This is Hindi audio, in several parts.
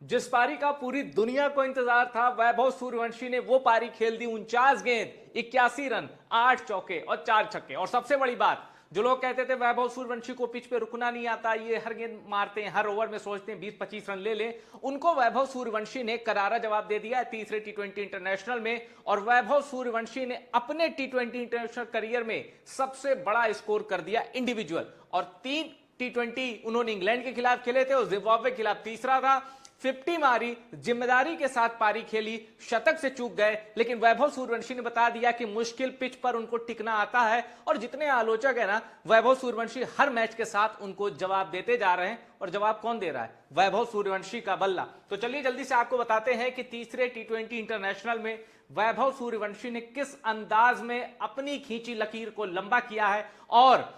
जिस पारी का पूरी दुनिया को इंतजार था, वैभव सूर्यवंशी ने वो पारी खेल दी। 49 गेंद 81 रन 8 चौके और 4 छक्के। और सबसे बड़ी बात, जो लोग कहते थे वैभव सूर्यवंशी को पिच पे रुकना नहीं आता, ये हर गेंद मारते हैं, हर ओवर में सोचते हैं 20-25 रन ले लें, उनको वैभव सूर्यवंशी ने करारा जवाब दे दिया तीसरे टी20 इंटरनेशनल में। और वैभव सूर्यवंशी ने अपने टी20 इंटरनेशनल करियर में सबसे बड़ा स्कोर कर दिया इंडिविजुअल। और 3 टी20 उन्होंने इंग्लैंड के खिलाफ खेले थे और जिम्बाब्वे के खिलाफ तीसरा था। 50 मारी, जिम्मेदारी के साथ पारी खेली, शतक से चूक गए, लेकिन वैभव सूर्यवंशी ने बता दिया कि मुश्किल पिच पर उनको टिकना आता है। और जितने आलोचक है ना, वैभव सूर्यवंशी हर मैच के साथ उनको जवाब देते जा रहे हैं। और जवाब कौन दे रहा है? वैभव सूर्यवंशी का बल्ला। तो चलिए जल्दी से आपको बताते हैं कि तीसरे टी20 इंटरनेशनल में वैभव सूर्यवंशी ने किस अंदाज में अपनी खींची लकीर को लंबा किया है और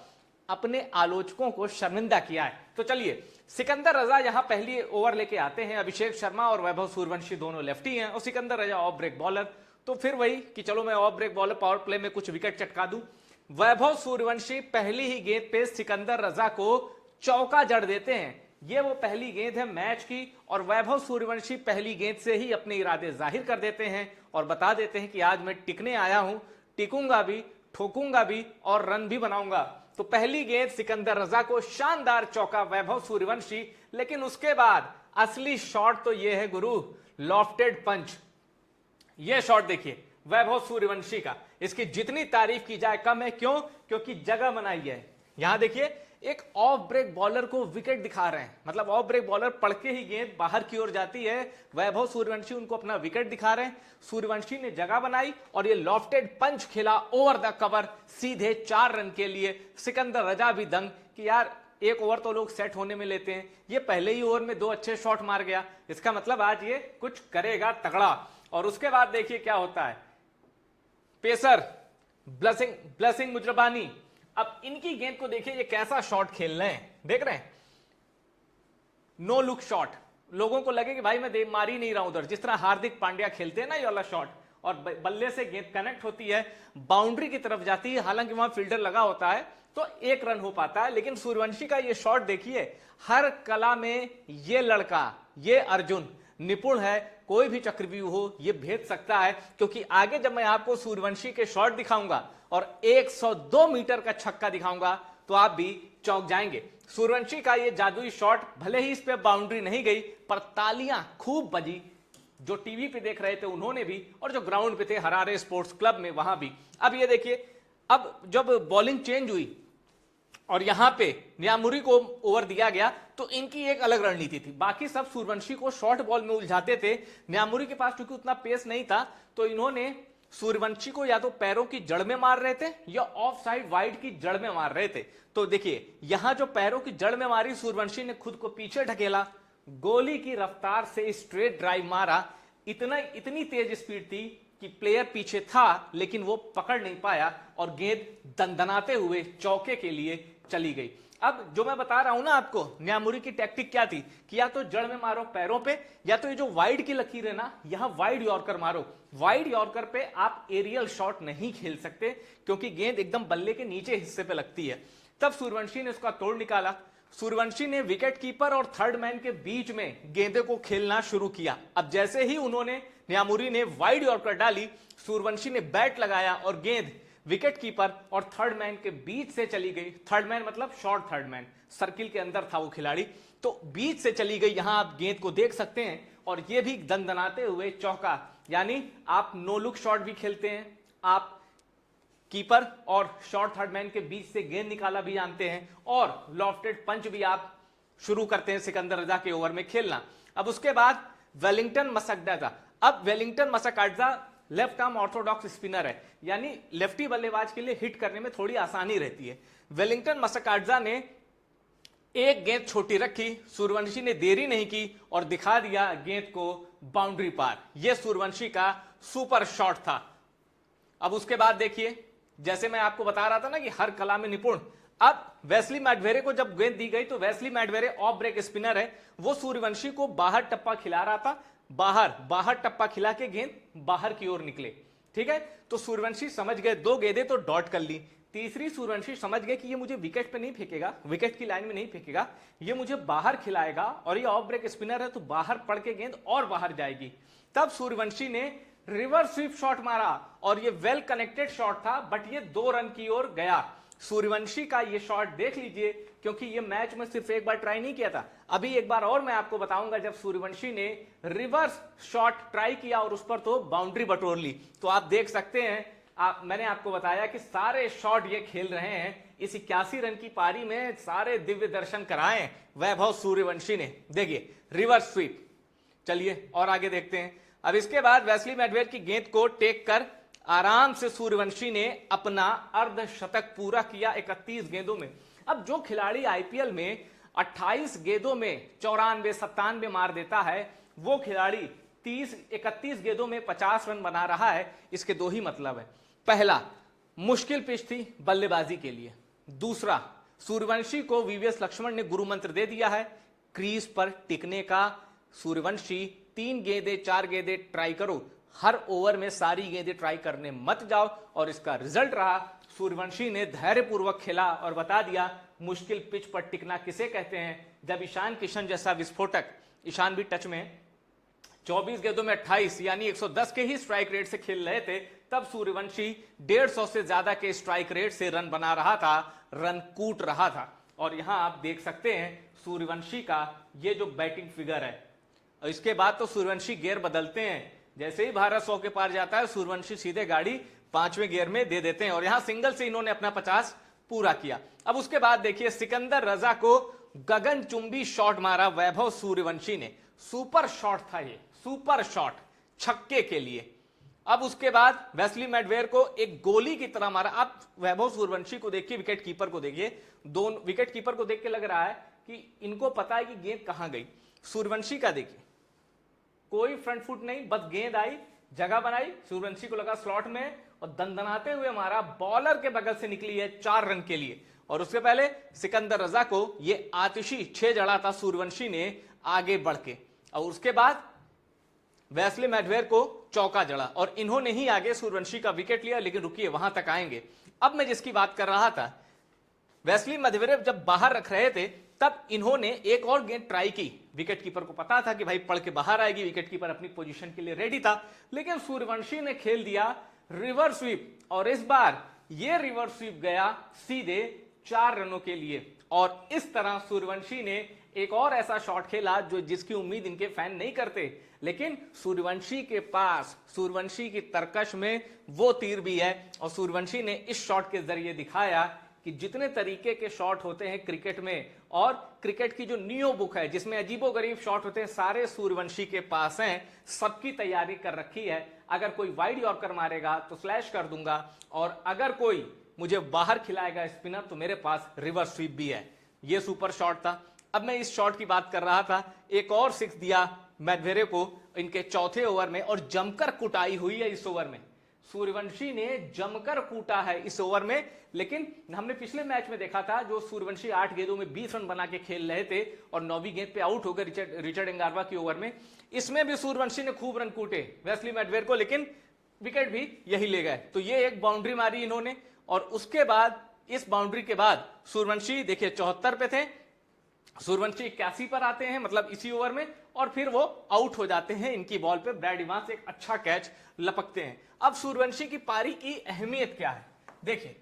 अपने आलोचकों को शर्मिंदा किया है। तो चलिए, सिकंदर रजा यहां पहली ओवर लेके आते हैं। अभिषेक शर्मा और वैभव सूर्यवंशी दोनों लेफ्टी हैं और Sikandar Raza off break bowler. तो फिर वही कि चलो मैं off break bowler power play में कुछ विकेट चटका दूं। वैभव सूर्यवंशी पहली ही गेंद पे सिकंदर रजा को चौका जड़ देते हैं। ये वो पहली गेंद है मैच की और वैभव सूर्यवंशी पहली गेंद से ही अपने इरादे जाहिर कर देते हैं और बता देते हैं कि आज मैं टिकने आया हूं, टिकूंगा भी, ठोकूंगा भी और रन भी बनाऊंगा। तो पहली गेंद सिकंदर रजा को शानदार चौका वैभव सूर्यवंशी। लेकिन उसके बाद असली शॉट तो यह है गुरु, लॉफ्टेड पंच। यह शॉट देखिए वैभव सूर्यवंशी का, इसकी जितनी तारीफ की जाए कम है। क्यों? क्योंकि जगह बनाई है। यहां देखिए एक ऑफ ब्रेक बॉलर को विकेट दिखा रहे हैं, मतलब ऑफ ब्रेक बॉलर पढ़ के ही गेंद बाहर की ओर जाती है, वैभव सूर्यवंशी उनको अपना विकेट दिखा रहे हैं। सूर्यवंशी ने जगह बनाई और ये लॉफ्टेड पंच खेला ओवर द कवर, सीधे 4 रन के लिए। सिकंदर रजा भी दंग कि यार एक ओवर तो लोग सेट होने में लेते हैं, ये पहले ही ओवर में 2 अच्छे शॉट मार गया, इसका मतलब आज ये कुछ करेगा तगड़ा। और उसके बाद देखिए क्या होता है, पेसर ब्लेसिंग मुजरबानी, अब इनकी गेंद को देखिए ये कैसा शॉट खेल रहे हैं, देख रहे हैं, नो लुक शॉट। लोगों को लगे कि भाई मैं मार ही नहीं रहा हूं उधर, जिस तरह हार्दिक पांड्या खेलते हैं ना ये वाला शॉट, और बल्ले से गेंद कनेक्ट होती है, बाउंड्री की तरफ जाती है, हालांकि वहां फील्डर लगा होता है तो 1 रन हो पाता है। लेकिन सूर्यवंशी का ये शॉट देखिए, हर कला में ये लड़का, ये अर्जुन निपुण है, कोई भी चक्रव्यूह हो ये भेद सकता है। क्योंकि आगे जब मैं आपको सूर्यवंशी के शॉट दिखाऊंगा और 102 मीटर का छक्का दिखाऊंगा तो आप भी चौंक जाएंगे। सूर्यवंशी का ये जादुई शॉट, भले ही इस पे बाउंड्री नहीं गई पर तालियां खूब बजी, जो टीवी पे देख रहे थे उन्होंने भी और जो ग्राउंड पे थे हरारे स्पोर्ट्स क्लब में वहां भी। अब ये देखिए, अब जब बॉलिंग चेंज हुई और यहां पे न्यामुरी को ओवर दिया गया तो इनकी एक अलग रणनीति थी। बाकी सब सूर्यवंशी को शॉर्ट बॉल में उलझाते थे, न्यामुरी के पास क्योंकि उतना पेस नहीं था तो इन्होंने सूर्यवंशी को या तो पैरों की जड़ में मार रहे थे या ऑफ साइड वाइड की जड़ में मार रहे थे। तो देखिए यहां जो पैरों की जड़ में मारी, सूर्यवंशी ने खुद को पीछे ढकेला, गोली की रफ्तार से स्ट्रेट ड्राइव मारा। इतनी तेज स्पीड थी कि प्लेयर पीछे था लेकिन वो पकड़ नहीं पाया और गेंद दंदनाते हुए चौके के लिए चली गई। अब जो मैं बता रहा हूं ना आपको, न्यामुरी की टैक्टिक क्या थी कि या तो जड़ में मारो पैरों पे, या तो ये जो वाइड की लकीर है ना, यहां वाइड यॉर्कर मारो। वाइड यॉर्कर पे आप एरियल शॉट नहीं खेल सकते क्योंकि गेंद एकदम बल्ले के नीचे हिस्से पे लगती है। तब सूर्यवंशी ने उसका तोड़ निकाला। सूर्यवंशी ने विकेट कीपर और थर्ड मैन के बीच में गेंदे को खेलना शुरू किया। अब जैसे ही उन्होंने, न्यामुरी ने वाइड यॉर्कर डाली, सूर्यवंशी ने बैट लगाया और गेंद विकेट कीपर और थर्ड मैन के बीच से चली गई। थर्ड मैन मतलब शॉर्ट थर्ड मैन, सर्किल के अंदर था वो खिलाड़ी, तो बीच से चली गई। यहां आप गेंद को देख सकते हैं और ये भी दंदनाते हुए चौका। यानी आप नो लुक शॉट भी खेलते हैं, आप कीपर और शॉर्ट थर्ड मैन के बीच से गेंद निकाला भी जानते हैं, और लॉफ्टेड पंच भी आप शुरू करते हैं सिकंदर रजा के ओवर में खेलना। अब उसके बाद वेलिंगटन मसकडाजा। अब Wellington Masakadza left arm orthodox spinner है, यानी लेफ्टी बल्लेबाज के लिए हिट करने में थोड़ी आसानी रहती है। वेलिंगटन मसकाडजा ने एक गेंद छोटी रखी, सूर्यवंशी ने देरी नहीं की और दिखा दिया गेंद को बाउंड्री पार। यह सूर्यवंशी का सुपर शॉट था। अब उसके बाद देखिए, जैसे मैं आपको बता रहा था ना कि हर कला में निपुण, अब वेस्ली मैडवेरे को जब गेंद दी गई तो वेस्ली मैडवेरे ऑफ ब्रेक स्पिनर है, वो सूर्यवंशी को बाहर टप्पा खिला रहा था, बाहर टप्पा खिला के गेंद बाहर की ओर निकले। ठीक है, तो सूर्यवंशी समझ गए 2 गेंदें तो डॉट कर ली, तीसरी सूर्यवंशी समझ गए कि ये मुझे विकेट पे नहीं फेंकेगा, विकेट की लाइन में नहीं फेंकेगा, ये मुझे बाहर खिलाएगा और ये ऑफ ब्रेक स्पिनर है तो बाहर पड़ के गेंद और बाहर जाएगी। तब सूर्यवंशी ने रिवर्स स्वीप शॉट मारा और ये वेल कनेक्टेड शॉट था, बट ये 2 रन की ओर गया। सूर्यवंशी का ये शॉट देख लीजिए, क्योंकि ये मैच में सिर्फ एक बार ट्राई नहीं किया था, अभी एक बार और मैं आपको बताऊंगा जब सूर्यवंशी ने रिवर्स शॉट ट्राई किया और उस पर तो बाउंड्री बटोर ली। तो आप देख सकते हैं, मैंने आपको बताया कि सारे शॉट ये खेल रहे हैं इस 81 रन की पारी में, सारे दिव्य दर्शन कराए वैभव सूर्यवंशी ने। देखिए रिवर्स स्वीप। चलिए और आगे देखते हैं। अब इसके बाद वेस्ली मैडवेयर की गेंद को टेक कर आराम से सूर्यवंशी ने अपना अर्धशतक पूरा किया 31 गेंदों में। अब जो खिलाड़ी आईपीएल में 28 गेंदों में 94 97 मार देता है, वो खिलाड़ी 31 गेंदों में 50 रन बना रहा है। इसके 2 ही मतलब है। पहला, मुश्किल पिच थी बल्लेबाजी के लिए। दूसरा, सूर्यवंशी को वीवीएस लक्ष्मण ने गुरु मंत्र दे दिया है क्रीज पर टिकने का। सूर्यवंशी 3 गेंदें 4 गेंदें ट्राई करो, हर ओवर में सारी गेंदें ट्राई करने मत जाओ। और इसका रिजल्ट रहा, सूर्यवंशी ने धैर्यपूर्वक खेला और बता दिया मुश्किल पिच पर टिकना किसे कहते हैं। जब ईशान किशन जैसा विस्फोटक, ईशान भी टच में 24 गेंदों में 28 यानी 110 के ही स्ट्राइक रेट से खेल रहे थे, तब सूर्यवंशी 150 से ज्यादा के स्ट्राइक रेट से रन बना रहा था, रन कूट रहा था। और यहां आप देख सकते हैं सूर्यवंशी का ये जो बैटिंग फिगर है। और इसके बाद तो सूर्यवंशी गियर बदलते हैं, जैसे ही भारत 100 के पार जाता है सूर्यवंशी सीधे गाड़ी 5वें गियर में दे देते हैं। और यहां सिंगल से इन्होंने अपना 50 पूरा किया। अब उसके बाद देखिए सिकंदर रजा को गगनचुंबी शॉट मारा वैभव सूर्यवंशी ने। सुपर शॉट था ये, सुपर शॉट छक्के के लिए। अब उसके बाद वेस्ली मैडवेयर को एक गोली की तरह मारा। आप वैभव सूर्यवंशी को देखिए, विकेट कीपर को देखिए, दोनों विकेट कीपर को देख के लग रहा है कि इनको पता है कि गेंद कहां गई। सूर्यवंशी का देखिए, कोई फ्रंट फुट नहीं, बस गेंद आई, जगह बनाई, सूर्यवंशी को लगा स्लॉट में और दंदनाते हुए मारा, बॉलर के बगल से निकली है 4 रन के लिए। और उसके पहले सिकंदर रजा को ये आतिशी 6 जड़ा था सूर्यवंशी ने आगे बढ़ के। और उसके बाद वेस्ली मैडवेयर को चौका जड़ा और इन्होंने ही आगे सूर्यवंशी का विकेट लिया। लेकिन रुकिए, वहां तक आएंगे। अब मैं जिसकी बात कर रहा था, वेस्ली मैडवेयर जब बाहर रख रहे थे तब इन्होंने एक और गेंद ट्राई की। विकेट कीपर को पता था कि भाई पड़ के बाहर आएगी, विकेट कीपर अपनी पोजीशन के लिए रेडी था। लेकिन सूर्यवंशी ने खेल दिया रिवर्स स्वीप और इस बार यह रिवर्स स्वीप गया सीधे 4 रनों के लिए। और इस तरह सूर्यवंशी ने एक और ऐसा शॉट खेला जो जिसकी उम्मीद इनके फैन नहीं करते, लेकिन सूर्यवंशी के पास, सूर्यवंशी की तरकश में वो तीर भी है। और सूर्यवंशी ने इस शॉट के जरिए दिखाया कि जितने तरीके के शॉट होते हैं क्रिकेट में, और क्रिकेट की जो नियो बुक है जिसमें अजीबोगरीब शॉट होते हैं, सारे सूर्यवंशी के पास हैं। सबकी तैयारी कर रखी है। अगर कोई वाइड यॉर्कर मारेगा तो स्लैश कर दूंगा, और अगर कोई मुझे बाहर खिलाएगा स्पिनर तो मेरे पास रिवर्स स्वीप भी है। यह सुपर शॉट था। अब मैं इस शॉट की बात कर रहा था, एक और 6 दिया मैडवेयर को इनके चौथे ओवर में, और जमकर कुटाई हुई है इस ओवर में। सूर्यवंशी ने जमकर कूटा है इस ओवर में। लेकिन हमने पिछले मैच में देखा था जो सूर्यवंशी 8 गेंदों में 20 रन बना के खेल रहे थे और 9वीं गेंद पे आउट हो गए रिचर्ड एंगारवा की ओवर में। इसमें भी सूर्यवंशी ने खूब रन कूटे वेस्ली मैडवेयर को, लेकिन विकेट भी यही ले गए। तो ये एक बाउंड्री मारी इन्होंने, और उसके बाद इस बाउंड्री के बाद सूर्यवंशी देखिए 74 पे थे, सूर्यवंशी 81 पर आते हैं, मतलब इसी ओवर में, और फिर वो आउट हो जाते हैं। इनकी बॉल पे ब्रैड इवांस एक अच्छा कैच लपकते हैं। अब सूर्यवंशी की पारी की अहमियत क्या है देखिए,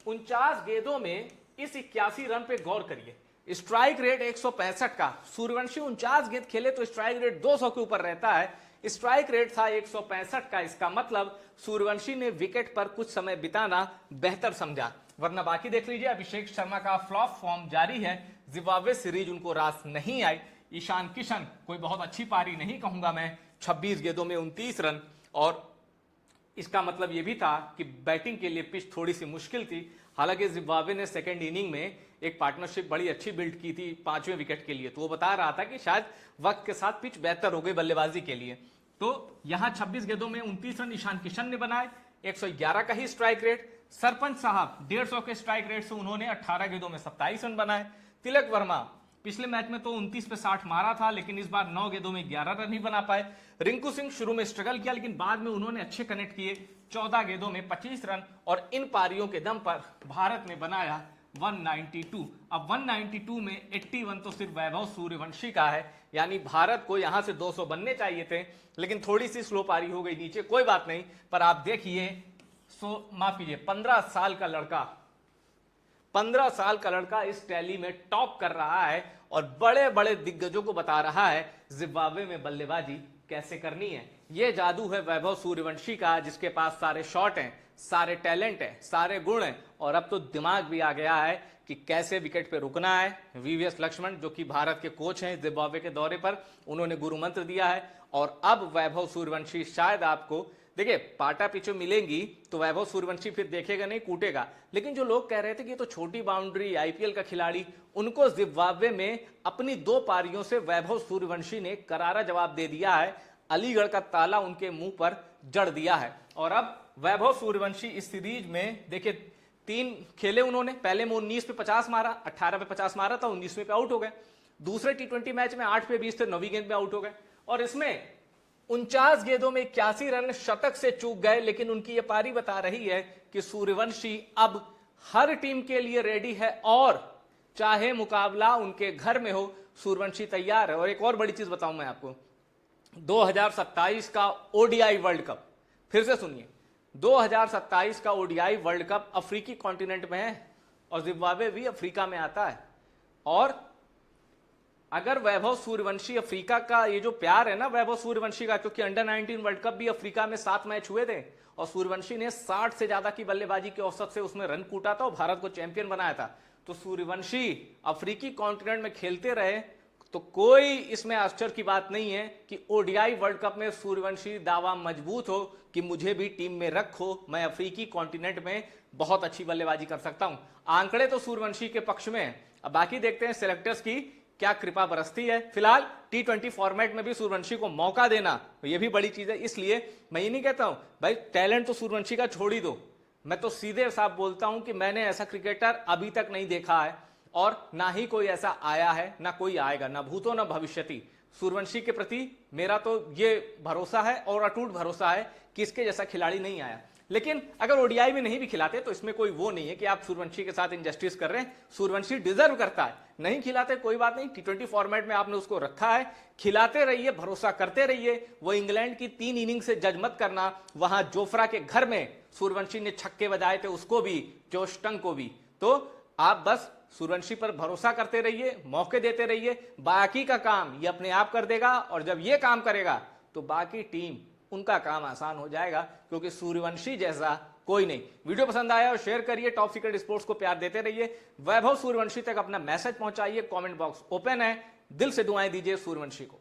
49 गेंदों में इस 81 रन पे गौर करिए। स्ट्राइक रेट 165 का, सूर्यवंशी 49 गेंद खेले तो स्ट्राइक रेट 200 के ऊपर रहता है, स्ट्राइक रेट था 165 का। इसका मतलब सूर्यवंशी ने विकेट पर कुछ समय बिताना बेहतर समझा। वरना बाकी देख लीजिए, अभिषेक शर्मा का फ्लॉप फॉर्म जारी है, जिम्बाब्वे सीरीज उनको रास नहीं आई। ईशान किशन कोई बहुत अच्छी पारी नहीं कहूंगा मैं, 26 गेंदों में 29 रन। और इसका मतलब यह भी था कि बैटिंग के लिए पिच थोड़ी सी मुश्किल थी। हालांकि जिम्बाब्वे ने सेकेंड इनिंग में एक पार्टनरशिप बड़ी अच्छी बिल्ड की थी 5वें विकेट के लिए, तो वो बता रहा था कि शायद वक्त के साथ पिच बेहतर हो गई बल्लेबाजी के लिए। तो यहां 26 गेंदों में 29 रन ईशान किशन ने बनाए, 111 का ही स्ट्राइक रेट। सरपंच साहब 150 के स्ट्राइक रेट से उन्होंने 18 गेंदों में 27 रन बनाए। तिलक वर्मा पिछले मैच में तो 29 पे 60 मारा था, लेकिन इस बार 9 गेंदों में 11 रन ही बना पाए। रिंकू सिंह शुरू में स्ट्रगल किया, लेकिन बाद में उन्होंने अच्छे कनेक्ट किए, 14 गेंदों में 25 रन, और इन पारियों के दम पर भारत ने बनाया 192। अब 192 में 81 तो सिर्फ वैभव सूर्यवंशी का है, यानी भारत को यहां से 200 बनने चाहिए थे, लेकिन थोड़ी सी स्लो पारी हो गई नीचे, कोई बात नहीं। पर आप देखिए, माफ कीजिए, 15 साल का लड़का इस टैली में टॉप कर रहा है और बड़े बड़े दिग्गजों को बता रहा है जिम्बाब्वे में बल्लेबाजी कैसे करनी है। यह जादू है वैभव सूर्यवंशी का, जिसके पास सारे शॉट हैं, सारे टैलेंट है, सारे गुण हैं, और अब तो दिमाग भी आ गया है कि कैसे विकेट पे रुकना है। वीवीएस लक्ष्मण जो कि भारत के कोच हैं जिम्बाब्वे के दौरे पर, उन्होंने गुरु मंत्र दिया है, और अब वैभव सूर्यवंशी शायद आपको देखिए पाटा पीछे मिलेंगी तो वैभव सूर्यवंशी फिर देखेगा नहीं, कूटेगा। लेकिन जो लोग कह रहे थे कि ये तो छोटी बाउंड्री, आईपीएल का खिलाड़ी, उनको जिम्बाब्वे में अपनी 2 पारियों से वैभव सूर्यवंशी ने करारा जवाब दे दिया है। अलीगढ़ का ताला उनके मुंह पर जड़ दिया है। और अब वैभव सूर्यवंशी इस सीरीज में देखिए 3 खेले उन्होंने, पहले में 19 पे 50 मारा, 18 पे 50 मारा था, 19वें पे आउट हो गए। दूसरे टी20 मैच में 8 पे 20 थे, 9वीं गेंद में आउट हो गए, और इसमें 49 गेंदों में 81 रन शतक से चूक गए। लेकिन उनकी यह पारी बता रही है कि सूर्यवंशी अब हर टीम के लिए रेडी है, और चाहे मुकाबला उनके घर में हो, सूर्यवंशी तैयार है। और एक और बड़ी चीज बताऊं मैं आपको, 2027 का ओडीआई वर्ल्ड कप, फिर से सुनिए, 2027 का ओडीआई वर्ल्ड कप अफ्रीकी कॉन्टिनेंट में है, और जिम्बाब्वे भी अफ्रीका में आता है। और अगर वैभव सूर्यवंशी, अफ्रीका का ये जो प्यार है ना वैभव सूर्यवंशी का, क्योंकि अंडर 19 वर्ल्ड कप भी अफ्रीका में 7 मैच हुए थे, और सूर्यवंशी ने 60 से ज्यादा की बल्लेबाजी के औसत से उसमें रन कूटा था और भारत को चैंपियन बनाया था। तो सूर्यवंशी अफ्रीकी कॉन्टिनेंट में खेलते रहे तो कोई इसमें आश्चर्य की बात नहीं है कि ओडीआई वर्ल्ड कप में सूर्यवंशी दावा मजबूत हो कि मुझे भी टीम में रखो, मैं अफ्रीकी कॉन्टिनेंट में बहुत अच्छी बल्लेबाजी कर सकता हूं। आंकड़े तो सूर्यवंशी के पक्ष में है, अब बाकी देखते हैं सिलेक्टर्स की क्या कृपा बरसती है। फिलहाल टी20 फॉर्मेट में भी सूर्यवंशी को मौका देना ये भी बड़ी चीज है। इसलिए मैं ये नहीं कहता हूं भाई टैलेंट तो सूर्यवंशी का छोड़ ही दो, मैं तो सीधे साफ बोलता हूं कि मैंने ऐसा क्रिकेटर अभी तक नहीं देखा है, और ना ही कोई ऐसा आया है, ना कोई आएगा, ना भूतो ना भविष्यति। सूर्यवंशी के प्रति मेरा तो ये भरोसा है और अटूट भरोसा है कि इसके जैसा खिलाड़ी नहीं आया। लेकिन अगर ओडीआई में नहीं भी खिलाते तो इसमें कोई वो नहीं है कि आप सूर्यवंशी के साथ इंजस्टिस कर रहे हैं। सूर्यवंशी डिजर्व करता है, नहीं खिलाते कोई बात नहीं, टी20 फॉर्मेट में आपने उसको रखा है, खिलाते रहिए, भरोसा करते रहिए। वो इंग्लैंड की 3 इनिंग से जज मत करना, वहां जोफ्रा के घर में सूर्यवंशी ने छक्के बजाए थे, उसको भी, जोश टंग को भी। तो आप बस सूर्यवंशी पर भरोसा करते रहिए, मौके देते रहिए, बाकी का काम ये अपने आप कर देगा, और जब ये काम करेगा तो बाकी टीम उनका काम आसान हो जाएगा, क्योंकि सूर्यवंशी जैसा कोई नहीं। वीडियो पसंद आया और शेयर करिए, टॉप सीक्रेट स्पोर्ट्स को प्यार देते रहिए। वैभव सूर्यवंशी तक अपना मैसेज पहुंचाइए, कमेंट बॉक्स ओपन है, दिल से दुआएं दीजिए सूर्यवंशी को।